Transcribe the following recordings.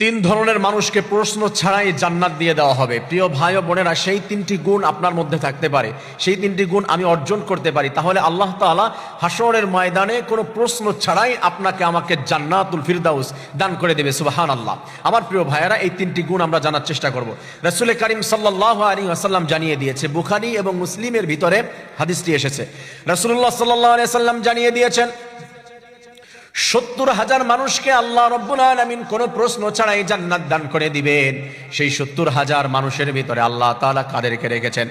তিন ধরনের মানুষকে প্রশ্ন ছাড়াই জান্নাত দিয়ে দেওয়া হবে। প্রিয় ভাই ও বোনেরা, সেই তিনটি গুণ আপনার মধ্যে থাকতে পারে, সেই তিনটি গুণ আমি অর্জন করতে পারি, তাহলে আল্লাহ তাআলা হাশরের ময়দানে কোনো প্রশ্ন ছাড়াই আপনাকে আমাকে জান্নাতুল ফিরদাউস দান করে দেবে। সুবহানাল্লাহ। আমার প্রিয় ভাইয়েরা, এই তিনটি গুণ আমরা জানার চেষ্টা করব। রাসূল করিম সাল্লাল্লাহু আলাইহি ওয়াসাল্লাম জানিয়ে দিয়েছে, বুখারী এবং মুসলিমের ভিতরে হাদিসটি এসেছে। রাসূলুল্লাহ সাল্লাল্লাহু আলাইহি ওয়াসাল্লাম জানিয়ে দিয়েছেন, 70,000 মানুষকে আল্লাহ রাব্বুল আলামিন কোন প্রশ্ন ছাড়াই জান্নাত দান করে দিবেন। সেই 70,000 মানুষের ভিতরে আল্লাহ তাআলা কাদেরকে রেখেছেন?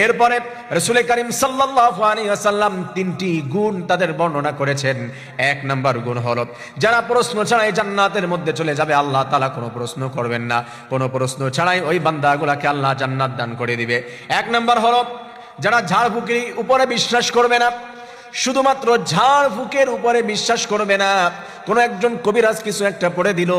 এরপরে রাসূল করিম সাল্লাল্লাহু আলাইহি ওয়াসাল্লাম তিনটি গুণ তাদের বর্ণনা করেছেন। এক নাম্বার গুণ হলো, যারা প্রশ্ন ছাড়াই জান্নাতের মধ্যে চলে যাবে, আল্লাহ তাআলা কোনো প্রশ্ন করবেন না, কোনো প্রশ্ন ছাড়াই ওই বান্দাগুলোকে আল্লাহ জান্নাত দান করে দিবে। এক নাম্বার হলো, যারা ঝাড়ফুঁকির উপরে বিশ্বাস করবে না, শুধুমাত্র ঝাড় ফুকের উপরে বিশ্বাস করবে না। কোন একজন কবিরাজ কিছু একটা পড়ে দিল,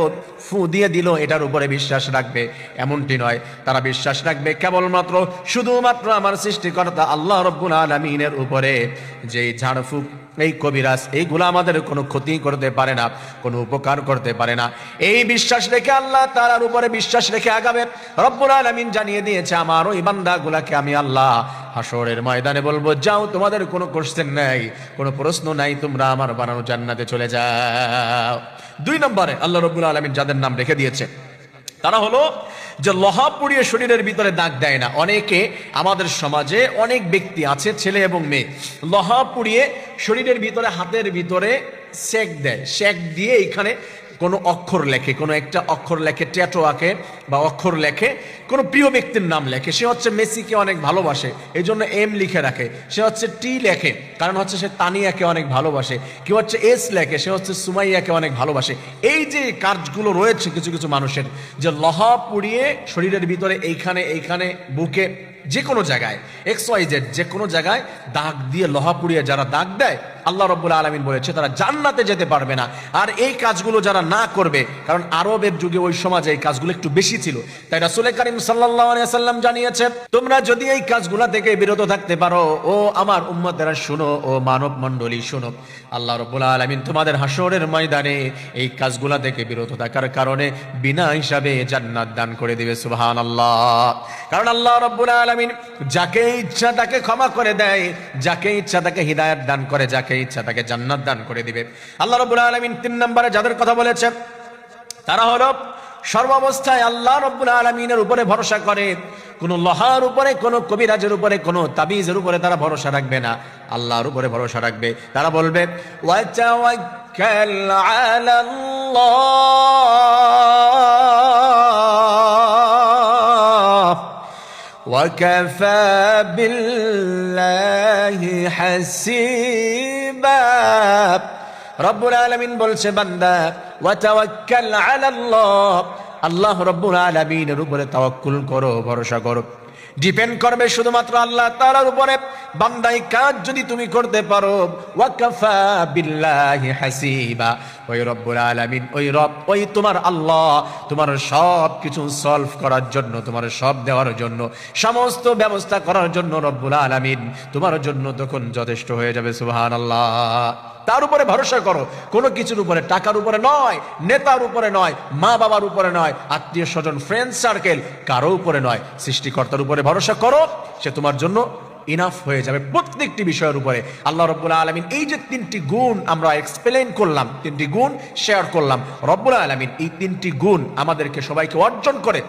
ফু দিয়ে দিল, এটার উপরে বিশ্বাস রাখবে এমনটি নয়। তারা বিশ্বাস রাখবে কেবলমাত্র শুধুমাত্র আমার সৃষ্টিকর্তা আল্লাহ রাব্বুল আলামিনের উপরে। যে ঝাড় ফুক, এই কবিরাজ, এইগুলো আমাদের কোনো ক্ষতি করতে পারে না, কোনো উপকার করতে পারে না, এই বিশ্বাস রেখে আল্লাহ তাআলার উপরে বিশ্বাস রেখে আগাবে। রব্বুল আলামিন জানিয়ে দিয়েছে, আমার ওই বান্দাগুলাকে আমি আল্লাহ হাশরের ময়দানে বলবো, যাও, তোমাদের কোনো কোশ্চেন নাই, কোনো প্রশ্ন নাই, তোমরা আমার বানানো জান্নাতে চলে যাও। দুই নম্বরে আল্লাহ রাব্বুল আলামিন যাদের নাম রেখে দিয়েছে, তারা হলো যে লোহা পুড়িয়ে শরীরের ভিতরে দাগ দেয় না। অনেকে আমাদের সমাজে অনেক ব্যক্তি আছে, ছেলে এবং মেয়ে, লোহা পুড়িয়ে শরীরের ভিতরে, হাতের ভিতরে সেক দেয়। সেক দিয়ে এখানে কোনো অক্ষর লেখে, কোনো একটা অক্ষর লেখে, ট্যাটু আঁকে বা অক্ষর লেখে, কোনো প্রিয় ব্যক্তির নাম লেখে। সে হচ্ছে মেসিকে অনেক ভালোবাসে, এই জন্য এম লিখে রাখে। সে হচ্ছে টি লেখে, কারণ হচ্ছে সে তানিয়াকে অনেক ভালোবাসে। কেউ হচ্ছে এস লেখে, সে হচ্ছে সুমাইয়াকে অনেক ভালোবাসে। এই যে কাজগুলো রয়েছে কিছু কিছু মানুষের, যে লোহা পুড়িয়ে শরীরের ভিতরে এইখানে এইখানে বুকে, যে কোনো জায়গায় XYZ যে কোনো জায়গায় দাগ দিয়ে, লোহা পুড়িয়ে যারা দাগ দেয়, আল্লাহ রাব্বুল আলামিন বলেছে তারা জান্নাতে যেতে পারবে না। আর এই কাজগুলো যারা না করবে, কারণ আরবের যুগে ওই সমাজে এই কাজগুলো একটু বেশি ছিল, তাই রাসূল করিম সাল্লাল্লাহু আলাইহি ওয়াসাল্লাম জানিয়েছে, তোমরা যদি এই কাজগুলো থেকে বিরত থাকতে পারো, ও আমার উম্মতেরা শুনো, ও মানব মণ্ডলী শুনো, আল্লাহ রাব্বুল আলামিন তোমাদের হাশরের ময়দানে এই কাজগুলো থেকে বিরত থাকার কারণে বিনা হিসাবে জান্নাত দান করে দিবে। সুবহানাল্লাহ। কারণ আল্লাহ রাব্বুল আলামিন যাকে ইচ্ছা তাকে ক্ষমা করে দেয়, যাকে ইচ্ছা তাকে হিদায়াত দান করে, যাকে ইচ্ছা তাকে জান্নাত দান করে দিবে। আল্লাহ রাব্বুল আলামিন তিন নম্বরে যাদের কথা বলেছেন, তারা হলো সর্বাবস্থায় আল্লাহ রাব্বুল আলামিনের উপরে ভরসা করে। কোন লোহার উপরে, কোন কবিরাজের উপরে, কোন তাবিজের উপরে তারা ভরসা রাখবে না, আল্লাহর উপরে ভরসা রাখবে। তারা বলবে, ওয়া তাওয়াক্কাল আলাল্লাহ ওয়াকাফা বিল্লাহি হাসিবা। রব্বুল আলামিন বলছে, বান্দা, ওয়া তাওয়াক্কাল আলাল্লাহ, আল্লাহ রব্বুল আলামিনের উপরে তাওয়াক্কুল করো, ভরসা করো, ডিপেন্ড করবে শুধুমাত্র আল্লাহ তাআলার উপরে। বান্দা, এই কাজ যদি তুমি করতে পারো, ওয়াকাফা বিল্লাহি হাসিবা, ওই রব্বুল আলামিন, ওই রব, ওই তোমার আল্লাহ তোমার সব কিছু সলভ করার জন্য, তোমার সব দেওয়ার জন্য, সমস্ত ব্যবস্থা করার জন্য রব্বুল আলামিন তোমার জন্য তখন যথেষ্ট হয়ে যাবে। সুবহানাল্লাহ। তার উপরে ভরসা করো, কোনো কিছুর উপরে, টাকার উপরে নয়, নেতার উপরে নয়, মা বাবার উপরে নয়, আত্মীয় স্বজন, ফ্রেন্ড সার্কেল, কারো উপরে নয়, সৃষ্টিকর্তার উপরে ভরসা করো, সে তোমার জন্য ইনাফ হয়ে যাবে প্রত্যেকটি বিষয়ের উপরে। আল্লাহ রাব্বুল আলামিন এই যে তিনটি গুণ আমরা এক্সপ্লেইন করলাম, তিনটি গুণ শেয়ার করলাম, রব্বুল আলামিন এই তিনটি গুণ আমাদেরকে সবাইকে অর্জন করে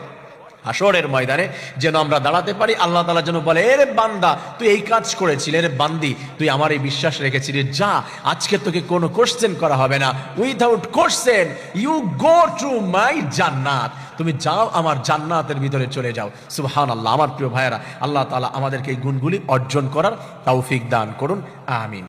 হাশরের ময়দানে যেন আমরা দাঁড়াতে পারি। আল্লাহ তাআলা যেন বলে, এরে বান্দা, তুই এই কাজ করেছিলি, রে বান্দি, তুই আমার এই বিশ্বাস রেখেছিলি, যা, আজকে তোকে কোনো কোশ্চেন করা হবে না, without question you go to my Jannat, তুমি যাও, আমার জান্নাতের ভিতরে চলে যাও। সুবহানাল্লাহ। আমার প্রিয় ভাইয়েরা, আল্লাহ তাআলা আমাদেরকে এই গুণগুলি অর্জন করার তৌফিক দান করুন। আমিন।